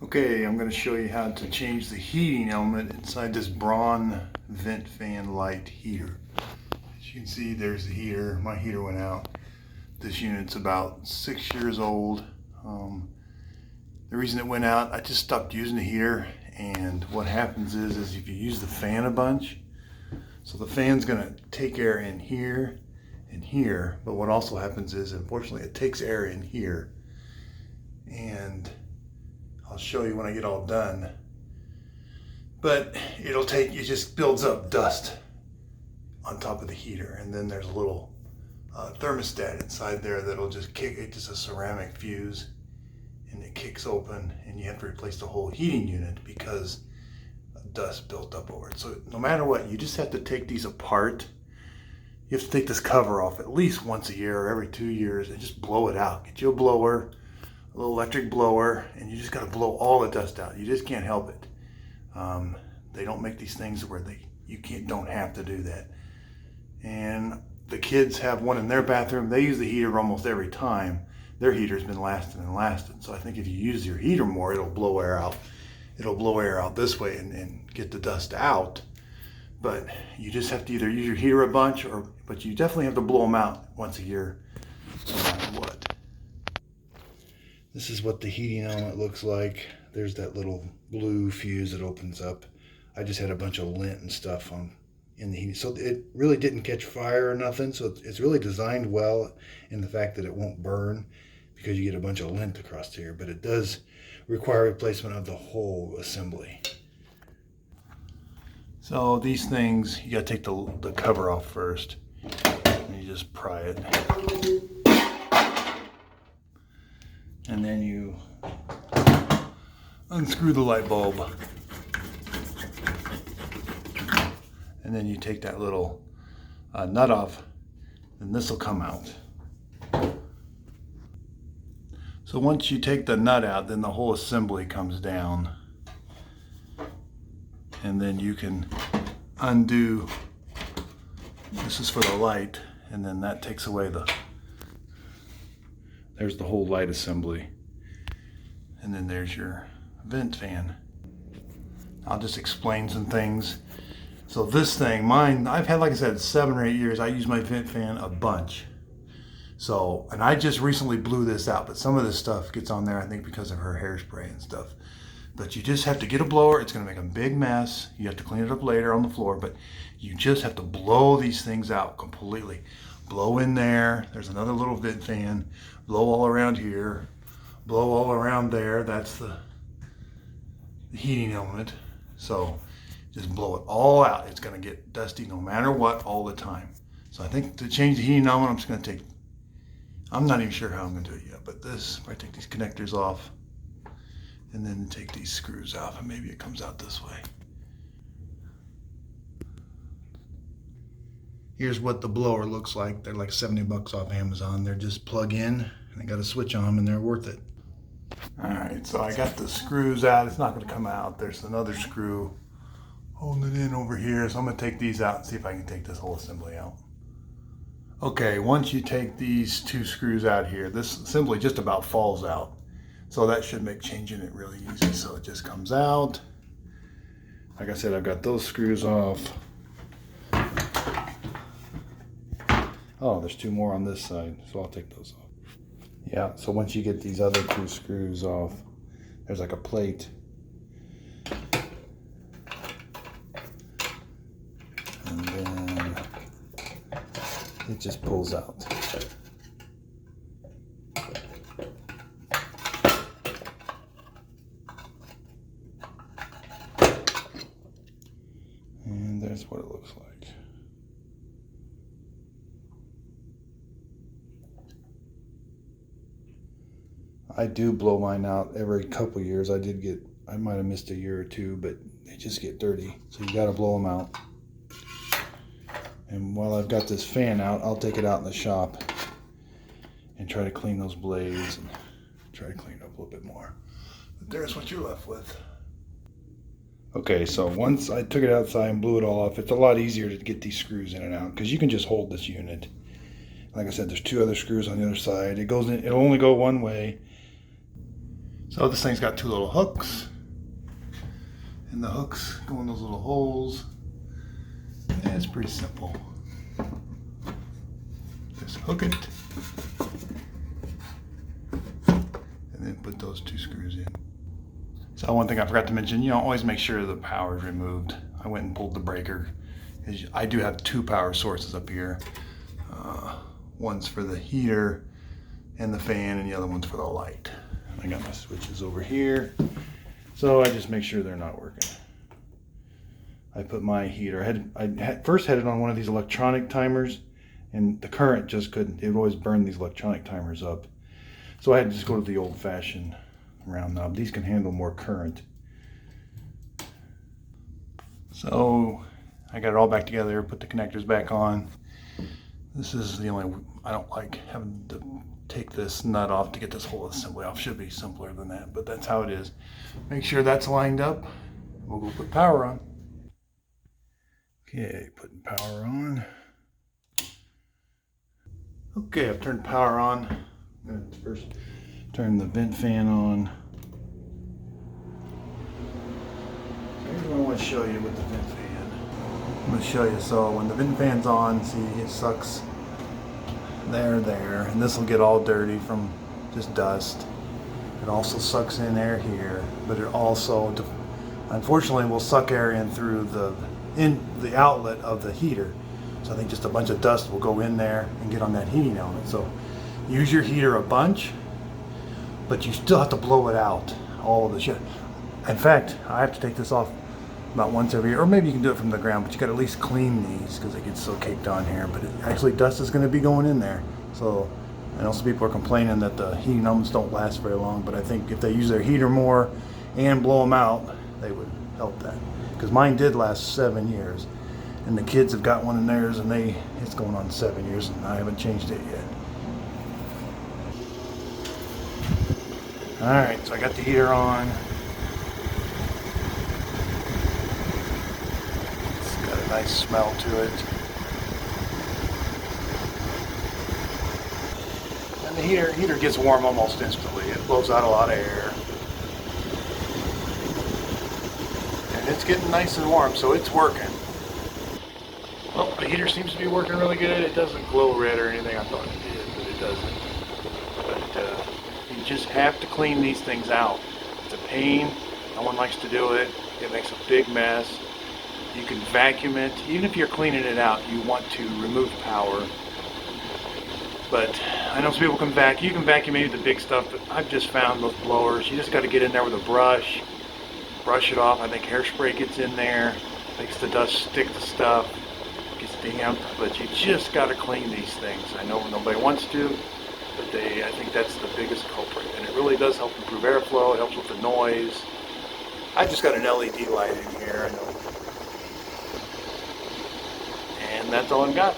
Okay, I'm going to show you how to change the heating element inside this Broan vent fan light heater. As you can see, there's the heater. My heater went out. This unit's about 6 years old. The reason it went out, I just stopped using the heater, and what happens is if you use the fan a bunch, so the fan's going to take air in here and here, but what also happens is, unfortunately, it takes air in here, and I'll show you when I get all done. But it just builds up dust on top of the heater, and then there's a little thermostat inside there that'll just kick. It's just a ceramic fuse, and it kicks open, and you have to replace the whole heating unit because dust built up over it. So no matter what, you just have to take these apart. You have to take this cover off at least once a year or every 2 years and just blow it out. Get you a blower, a little electric blower, and you just got to blow all the dust out. You just can't help it. They don't make these things where don't have to do that. And the kids have one in their bathroom. They use the heater almost every time. Their heater's been lasting and lasting. So I think if you use your heater more, it'll blow air out. It'll blow air out this way and get the dust out. But you just have to either use your heater a bunch, but you definitely have to blow them out once a year, no matter what. This is what the heating element looks like. There's that little blue fuse that opens up. I just had a bunch of lint and stuff in the heating. So it really didn't catch fire or nothing. So it's really designed well in the fact that it won't burn because you get a bunch of lint across here. But it does require replacement of the whole assembly. So these things, you gotta take the cover off first. And you just pry it. And then you unscrew the light bulb. And then you take that little nut off, and this will come out. So once you take the nut out, then the whole assembly comes down. And then you can undo, this is for the light, and then that takes away there's the whole light assembly. And then there's your vent fan. I'll just explain some things. So this thing, mine, I've had, like I said, 7 or 8 years. I use my vent fan a bunch. So, and I just recently blew this out, but some of this stuff gets on there, I think, because of her hairspray and stuff. But you just have to get a blower. It's gonna make a big mess. You have to clean it up later on the floor, but you just have to blow these things out completely. Blow in there. There's another little vent fan. Blow all around here. Blow all around there. That's the heating element. So just blow it all out. It's gonna get dusty no matter what all the time. So I think to change the heating element, I'm not even sure how I'm gonna do it yet, but if I take these connectors off and then take these screws off, and maybe it comes out this way. Here's what the blower looks like. They're like 70 bucks off Amazon. They're just plug in, and I got a switch on them, and they're worth it. All right, so I got the screws out. It's not gonna come out. There's another screw holding it in over here. So I'm gonna take these out and see if I can take this whole assembly out. Okay, once you take these 2 screws out here, this assembly just about falls out. So that should make changing it really easy. So it just comes out. Like I said, I've got those screws off. Oh, there's 2 more on this side, so I'll take those off. Yeah, so once you get these other 2 screws off, there's like a plate. And then it just pulls out. And there's what it looks like. I do blow mine out every couple years. I might have missed a year or 2, but they just get dirty. So you gotta blow them out. And while I've got this fan out, I'll take it out in the shop and try to clean those blades and try to clean it up a little bit more. But there's what you're left with. Okay, so once I took it outside and blew it all off, it's a lot easier to get these screws in and out because you can just hold this unit. Like I said, there's 2 other screws on the other side. It'll only go one way. So this thing's got two little hooks, and the hooks go in those little holes, and it's pretty simple. Just hook it, and then put those two screws in. So one thing I forgot to mention, you know, always make sure the power is removed. I went and pulled the breaker. I do have two power sources up here. One's for the heater and the fan, and the other one's for the light. I got my switches over here, so I just make sure they're not working. I put my heater, first had it on one of these electronic timers, and the current just couldn't, it would always burn these electronic timers up. So I had to just go to the old-fashioned round knob. These can handle more current. So I got it all back together, put the connectors back on. This is the only, I don't like having to take this nut off to get this whole assembly off. Should be simpler than that, but that's how it is. Make sure that's lined up. We'll go put power on. Okay, putting power on. Okay, I've turned power on. I'm going to first turn the vent fan on. Here's what I want to show you with the vent fan. I'm going to show you. So when the vent fan's on, see it sucks there, and this will get all dirty from just dust. It also sucks in air here, but it also, unfortunately, will suck air in through the outlet of the heater. So I think just a bunch of dust will go in there and get on that heating element. So use your heater a bunch, but you still have to blow it out, all of the shit. In fact, I have to take this off about once every year, or maybe you can do it from the ground, but you got to at least clean these because they get so caked on here. But actually dust is going to be going in there. So I know some people are complaining that the heating elements don't last very long, but I think if they use their heater more and blow them out, they would help that. Because mine did last 7 years, and the kids have got one in theirs, and it's going on 7 years, and I haven't changed it yet. All right, so I got the heater on. It's got a nice smell to it. And the heater gets warm almost instantly. It blows out a lot of air. And it's getting nice and warm, so it's working. Well, the heater seems to be working really good. It doesn't glow red or anything. I thought it did, but it doesn't. But you just have to clean these things out. It's a pain. No one likes to do it. It makes a big mess. You can vacuum it. Even if you're cleaning it out, you want to remove power. But I know some people can vacuum. You can vacuum maybe the big stuff, but I've just found those blowers, you just got to get in there with a brush, brush it off. I think hairspray gets in there, makes the dust stick to stuff, gets damp, but you just got to clean these things. I know nobody wants to, but I think that's the biggest culprit, and it really does help improve airflow. It helps with the noise. I just got an LED light in here, I know. And that's all I've got.